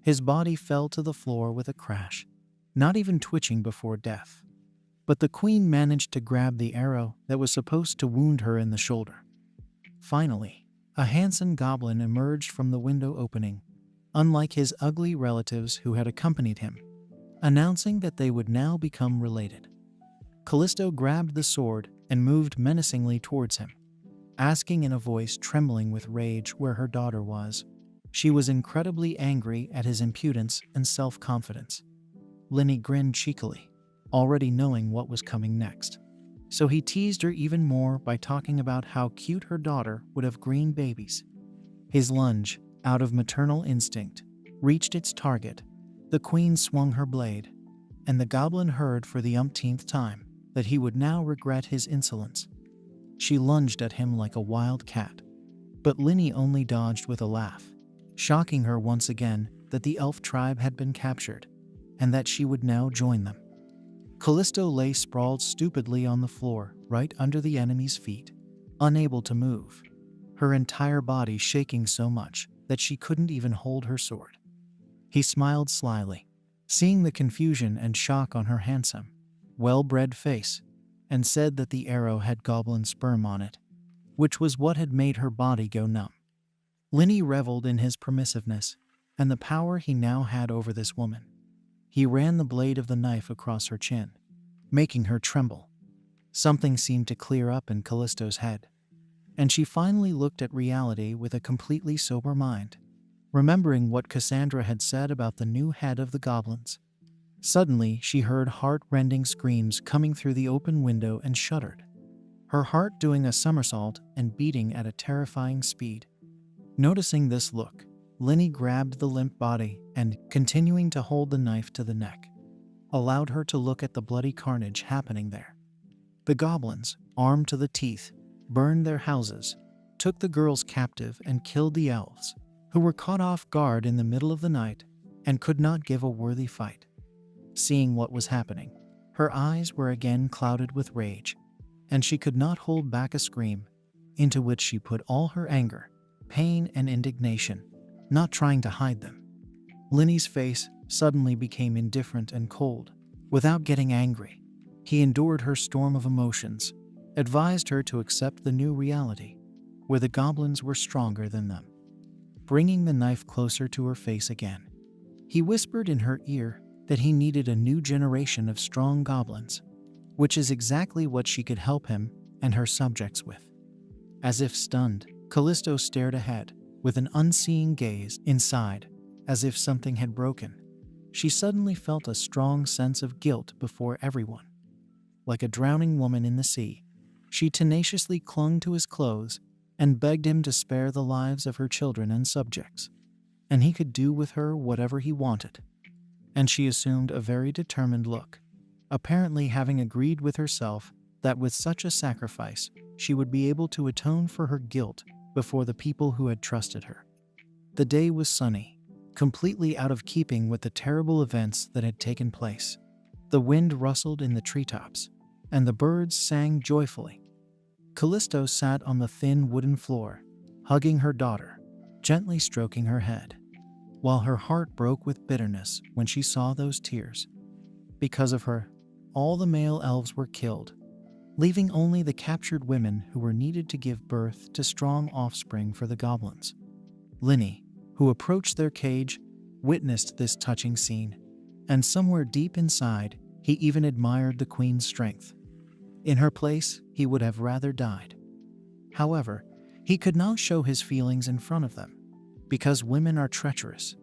His body fell to the floor with a crash, not even twitching before death. But the queen managed to grab the arrow that was supposed to wound her in the shoulder. Finally, a handsome goblin emerged from the window opening, unlike his ugly relatives who had accompanied him, announcing that they would now become related. Callisto grabbed the sword and moved menacingly towards him, asking in a voice trembling with rage where her daughter was. She was incredibly angry at his impudence and self-confidence. Linny grinned cheekily, already knowing what was coming next. So he teased her even more by talking about how cute her daughter would have green babies. His lunge, out of maternal instinct, reached its target. The queen swung her blade, and the goblin heard for the umpteenth time that he would now regret his insolence. She lunged at him like a wild cat, but Linny only dodged with a laugh, shocking her once again that the elf tribe had been captured, and that she would now join them. Callisto lay sprawled stupidly on the floor right under the enemy's feet, unable to move, her entire body shaking so much that she couldn't even hold her sword. He smiled slyly, seeing the confusion and shock on her handsome, well-bred face, and said that the arrow had goblin sperm on it, which was what had made her body go numb. Linny reveled in his permissiveness and the power he now had over this woman. He ran the blade of the knife across her chin, making her tremble. Something seemed to clear up in Callisto's head, and she finally looked at reality with a completely sober mind, remembering what Cassandra had said about the new head of the goblins. Suddenly, she heard heart-rending screams coming through the open window and shuddered, her heart doing a somersault and beating at a terrifying speed. Noticing this look, Linny grabbed the limp body and, continuing to hold the knife to the neck, allowed her to look at the bloody carnage happening there. The goblins, armed to the teeth, burned their houses, took the girls captive and killed the elves, who were caught off guard in the middle of the night and could not give a worthy fight. Seeing what was happening, her eyes were again clouded with rage, and she could not hold back a scream, into which she put all her anger, pain, and indignation, not trying to hide them. Linny's face suddenly became indifferent and cold. Without getting angry, he endured her storm of emotions, advised her to accept the new reality, where the goblins were stronger than them. Bringing the knife closer to her face again, he whispered in her ear that he needed a new generation of strong goblins, which is exactly what she could help him and her subjects with. As if stunned, Callisto stared ahead with an unseeing gaze. Inside, as if something had broken, she suddenly felt a strong sense of guilt before everyone. Like a drowning woman in the sea, she tenaciously clung to his clothes and begged him to spare the lives of her children and subjects, and he could do with her whatever he wanted. And she assumed a very determined look, apparently having agreed with herself that with such a sacrifice, she would be able to atone for her guilt before the people who had trusted her. The day was sunny, completely out of keeping with the terrible events that had taken place. The wind rustled in the treetops, and the birds sang joyfully. Callisto sat on the thin wooden floor, hugging her daughter, gently stroking her head, while her heart broke with bitterness when she saw those tears. Because of her, all the male elves were killed, leaving only the captured women who were needed to give birth to strong offspring for the goblins. Linny, who approached their cage, witnessed this touching scene, and somewhere deep inside, he even admired the queen's strength. In her place, he would have rather died. However, he could not show his feelings in front of them, because women are treacherous,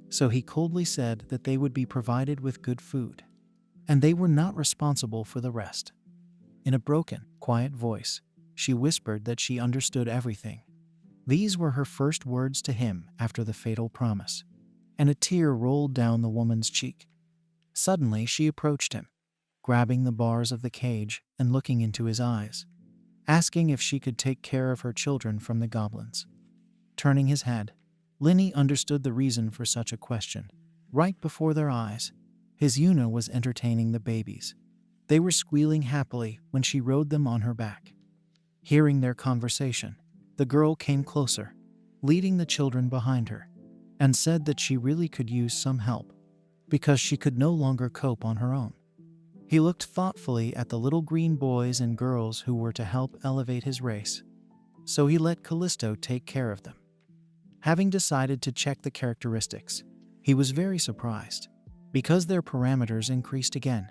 so he coldly said that they would be provided with good food, and they were not responsible for the rest. In a broken, quiet voice, she whispered that she understood everything. These were her first words to him after the fatal promise, and a tear rolled down the woman's cheek. Suddenly, she approached him, grabbing the bars of the cage and looking into his eyes, asking if she could take care of her children from the goblins. Turning his head, Linny understood the reason for such a question. Right before their eyes, his Yuna was entertaining the babies. They were squealing happily when she rode them on her back. Hearing their conversation, the girl came closer, leading the children behind her, and said that she really could use some help, because she could no longer cope on her own. He looked thoughtfully at the little green boys and girls who were to help elevate his race, so he let Callisto take care of them. Having decided to check the characteristics, he was very surprised, because their parameters increased again,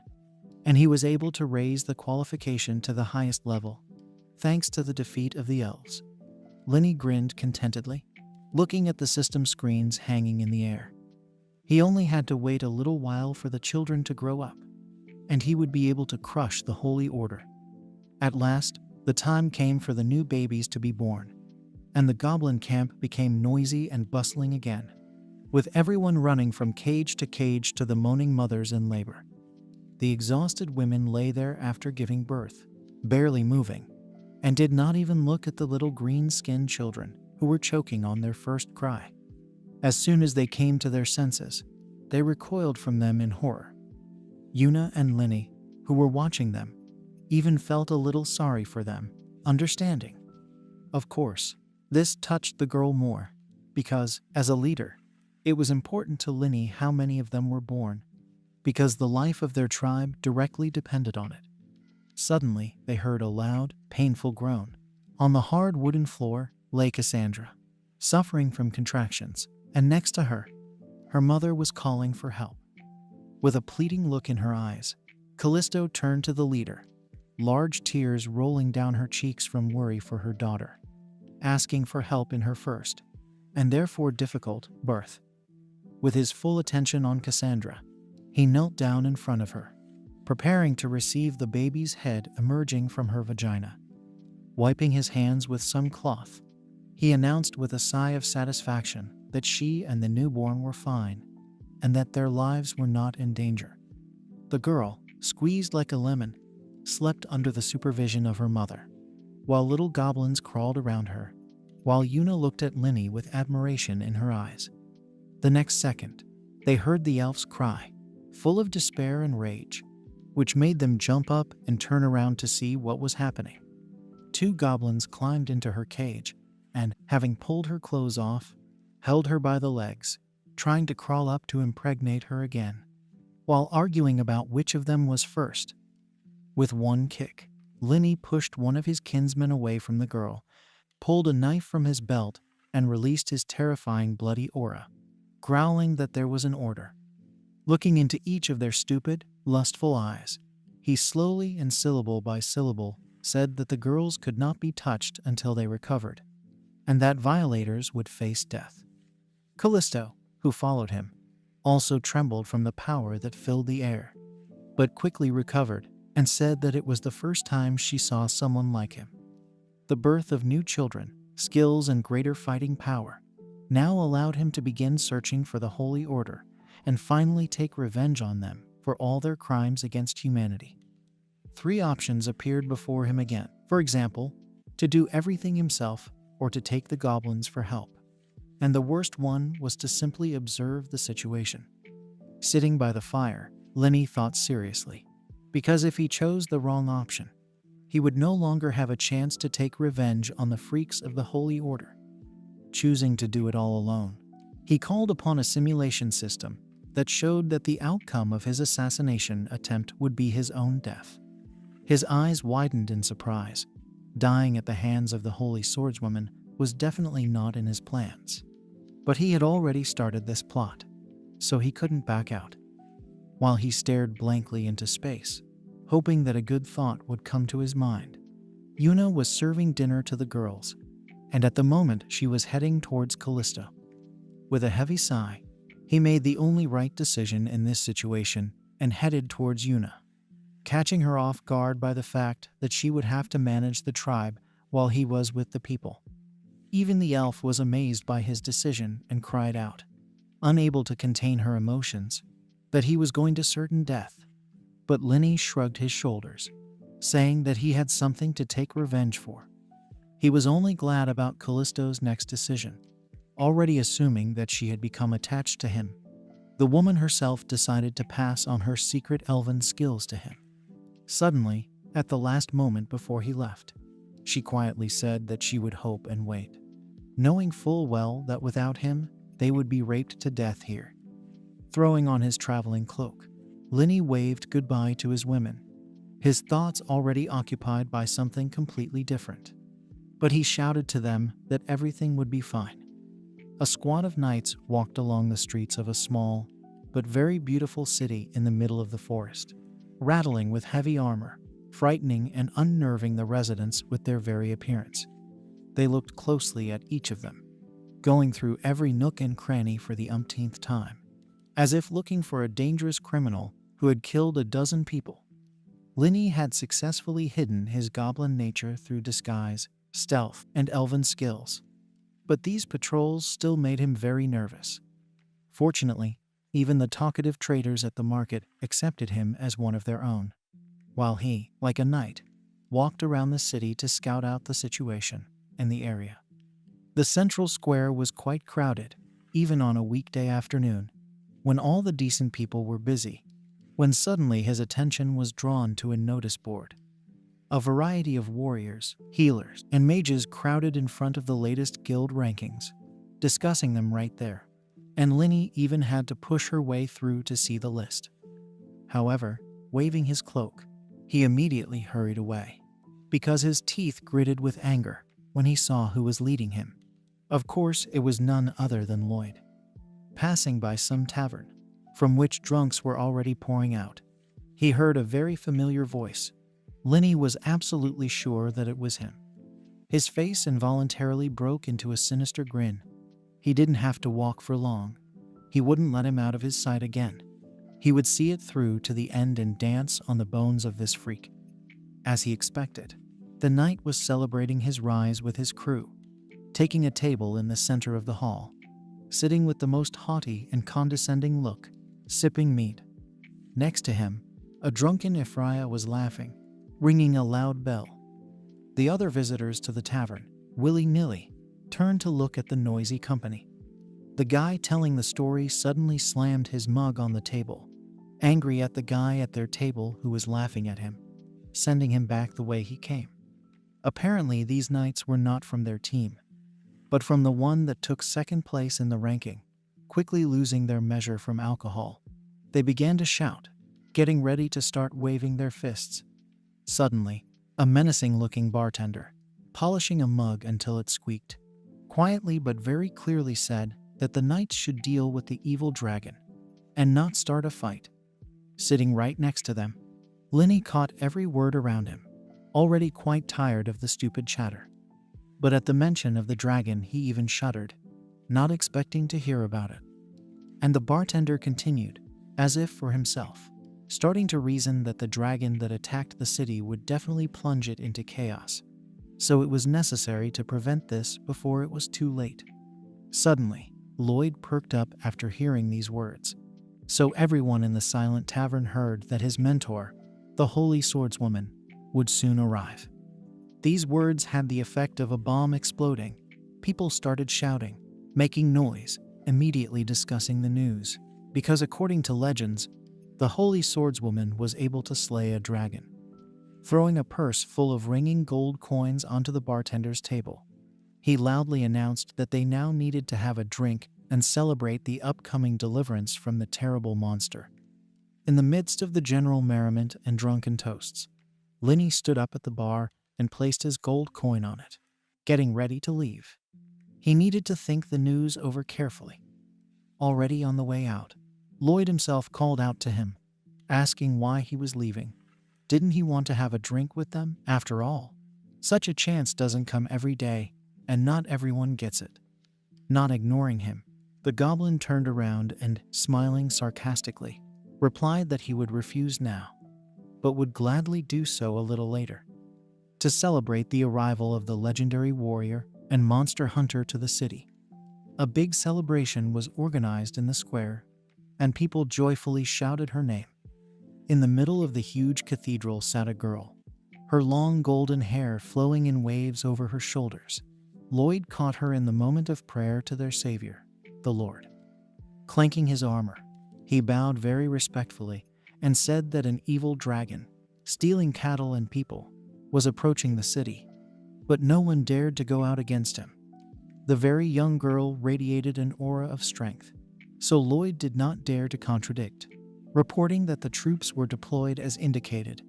and he was able to raise the qualification to the highest level, thanks to the defeat of the elves. Linny grinned contentedly, looking at the system screens hanging in the air. He only had to wait a little while for the children to grow up, and he would be able to crush the Holy Order. At last, the time came for the new babies to be born, and the goblin camp became noisy and bustling again, with everyone running from cage to the moaning mothers in labor. The exhausted women lay there after giving birth, barely moving, and did not even look at the little green-skinned children who were choking on their first cry. As soon as they came to their senses, they recoiled from them in horror. Yuna and Linny, who were watching them, even felt a little sorry for them, understanding. Of course, this touched the girl more, because, as a leader, it was important to Linny how many of them were born, because the life of their tribe directly depended on it. Suddenly, they heard a loud, painful groan. On the hard wooden floor lay Cassandra, suffering from contractions, and next to her, her mother was calling for help. With a pleading look in her eyes, Callisto turned to the leader, large tears rolling down her cheeks from worry for her daughter, asking for help in her first, and therefore difficult, birth. With his full attention on Cassandra, he knelt down in front of her, preparing to receive the baby's head emerging from her vagina. Wiping his hands with some cloth, he announced with a sigh of satisfaction that she and the newborn were fine, and that their lives were not in danger. The girl, squeezed like a lemon, slept under the supervision of her mother, while little goblins crawled around her, while Yuna looked at Linny with admiration in her eyes. The next second, they heard the elf's cry, full of despair and rage, which made them jump up and turn around to see what was happening. Two goblins climbed into her cage and, having pulled her clothes off, held her by the legs, trying to crawl up to impregnate her again, while arguing about which of them was first. With one kick, Linny pushed one of his kinsmen away from the girl, pulled a knife from his belt, and released his terrifying bloody aura, growling that there was an order. Looking into each of their stupid, lustful eyes, he slowly and syllable by syllable said that the girls could not be touched until they recovered, and that violators would face death. Callisto, who followed him, also trembled from the power that filled the air, but quickly recovered and said that it was the first time she saw someone like him. The birth of new children, skills, and greater fighting power now allowed him to begin searching for the Holy Order and finally take revenge on them for all their crimes against humanity. 3 options appeared before him again. For example, to do everything himself or to take the goblins for help. And the worst one was to simply observe the situation. Sitting by the fire, Linny thought seriously, because if he chose the wrong option, he would no longer have a chance to take revenge on the freaks of the Holy Order. Choosing to do it all alone, he called upon a simulation system that showed that the outcome of his assassination attempt would be his own death. His eyes widened in surprise. Dying at the hands of the Holy Swordswoman was definitely not in his plans. But he had already started this plot, so he couldn't back out. While he stared blankly into space, hoping that a good thought would come to his mind, Yuna was serving dinner to the girls, and at the moment she was heading towards Callisto. With a heavy sigh, he made the only right decision in this situation and headed towards Yuna, catching her off guard by the fact that she would have to manage the tribe while he was with the people. Even the elf was amazed by his decision and cried out, unable to contain her emotions, that he was going to certain death. But Linny shrugged his shoulders, saying that he had something to take revenge for. He was only glad about Callisto's next decision, already assuming that she had become attached to him. The woman herself decided to pass on her secret elven skills to him. Suddenly, at the last moment before he left, she quietly said that she would hope and wait, knowing full well that without him, they would be raped to death here. Throwing on his traveling cloak, Linny waved goodbye to his women, his thoughts already occupied by something completely different. But he shouted to them that everything would be fine. A squad of knights walked along the streets of a small, but very beautiful city in the middle of the forest, rattling with heavy armor, frightening and unnerving the residents with their very appearance. They looked closely at each of them, going through every nook and cranny for the umpteenth time, as if looking for a dangerous criminal who had killed a dozen people. Linny had successfully hidden his goblin nature through disguise, stealth, and elven skills, but these patrols still made him very nervous. Fortunately, even the talkative traders at the market accepted him as one of their own, while he, like a knight, walked around the city to scout out the situation and the area. The central square was quite crowded, even on a weekday afternoon, when all the decent people were busy, when suddenly his attention was drawn to a notice board. A variety of warriors, healers, and mages crowded in front of the latest guild rankings, discussing them right there, and Linny even had to push her way through to see the list. However, waving his cloak, he immediately hurried away, because his teeth gritted with anger when he saw who was leading him. Of course, it was none other than Lloyd. Passing by some tavern, from which drunks were already pouring out, he heard a very familiar voice. Linny was absolutely sure that it was him. His face involuntarily broke into a sinister grin. He didn't have to walk for long. He wouldn't let him out of his sight again. He would see it through to the end and dance on the bones of this freak. As he expected, the knight was celebrating his rise with his crew, taking a table in the center of the hall, sitting with the most haughty and condescending look, sipping mead. Next to him, a drunken Ephraia was laughing, ringing a loud bell. The other visitors to the tavern, willy-nilly, turned to look at the noisy company. The guy telling the story suddenly slammed his mug on the table, angry at the guy at their table who was laughing at him, sending him back the way he came. Apparently, these knights were not from their team, but from the one that took second place in the ranking. Quickly losing their measure from alcohol, they began to shout, getting ready to start waving their fists. Suddenly, a menacing-looking bartender, polishing a mug until it squeaked, quietly but very clearly said that the knights should deal with the evil dragon and not start a fight. Sitting right next to them, Linny caught every word around him, already quite tired of the stupid chatter. But at the mention of the dragon he even shuddered, not expecting to hear about it. And the bartender continued, as if for himself, starting to reason that the dragon that attacked the city would definitely plunge it into chaos, so it was necessary to prevent this before it was too late. Suddenly, Lloyd perked up after hearing these words, so everyone in the silent tavern heard that his mentor, the holy swordswoman, would soon arrive. These words had the effect of a bomb exploding. People started shouting, making noise, immediately discussing the news, because according to legends, the holy swordswoman was able to slay a dragon. Throwing a purse full of ringing gold coins onto the bartender's table, he loudly announced that they now needed to have a drink and celebrate the upcoming deliverance from the terrible monster. In the midst of the general merriment and drunken toasts, Linny stood up at the bar and placed his gold coin on it, getting ready to leave. He needed to think the news over carefully. Already on the way out, Lloyd himself called out to him, asking why he was leaving. Didn't he want to have a drink with them, after all? Such a chance doesn't come every day, and not everyone gets it. Not ignoring him, the goblin turned around and, smiling sarcastically, replied that he would refuse now, but would gladly do so a little later, to celebrate the arrival of the legendary warrior and monster hunter to the city. A big celebration was organized in the square, and people joyfully shouted her name. In the middle of the huge cathedral sat a girl, her long golden hair flowing in waves over her shoulders. Lloyd caught her in the moment of prayer to their Savior, the Lord. Clanking his armor, he bowed very respectfully and said that an evil dragon, stealing cattle and people, was approaching the city, but no one dared to go out against him. The very young girl radiated an aura of strength, so Lloyd did not dare to contradict, reporting that the troops were deployed as indicated,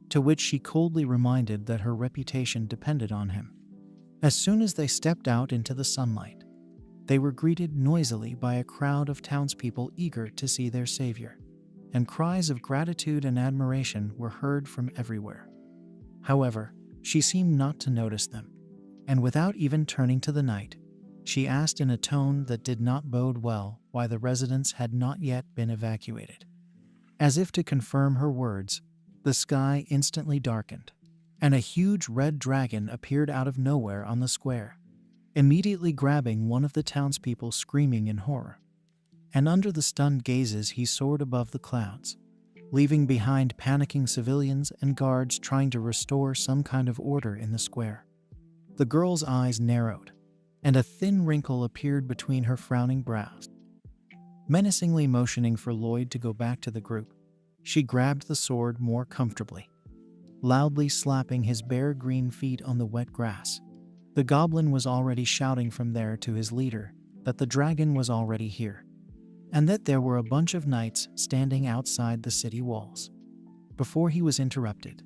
to which she coldly reminded that her reputation depended on him. As soon as they stepped out into the sunlight, they were greeted noisily by a crowd of townspeople eager to see their savior, and cries of gratitude and admiration were heard from everywhere. However, she seemed not to notice them, and without even turning to the knight, she asked in a tone that did not bode well why the residents had not yet been evacuated. As if to confirm her words, the sky instantly darkened, and a huge red dragon appeared out of nowhere on the square, immediately grabbing one of the townspeople, screaming in horror. And under the stunned gazes he soared above the clouds, leaving behind panicking civilians and guards trying to restore some kind of order in the square. The girl's eyes narrowed, and a thin wrinkle appeared between her frowning brows. Menacingly motioning for Lloyd to go back to the group, she grabbed the sword more comfortably. loudly slapping his bare green feet on the wet grass. The goblin was already shouting from there to his leader that the dragon was already here, and that there were a bunch of knights standing outside the city walls. Before he was interrupted,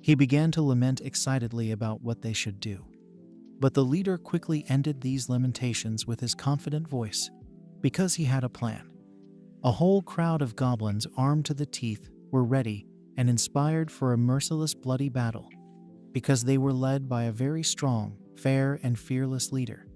he began to lament excitedly about what they should do. But the leader quickly ended these lamentations with his confident voice, because he had a plan. A whole crowd of goblins armed to the teeth were ready and inspired for a merciless bloody battle, because they were led by a very strong, fair, and fearless leader.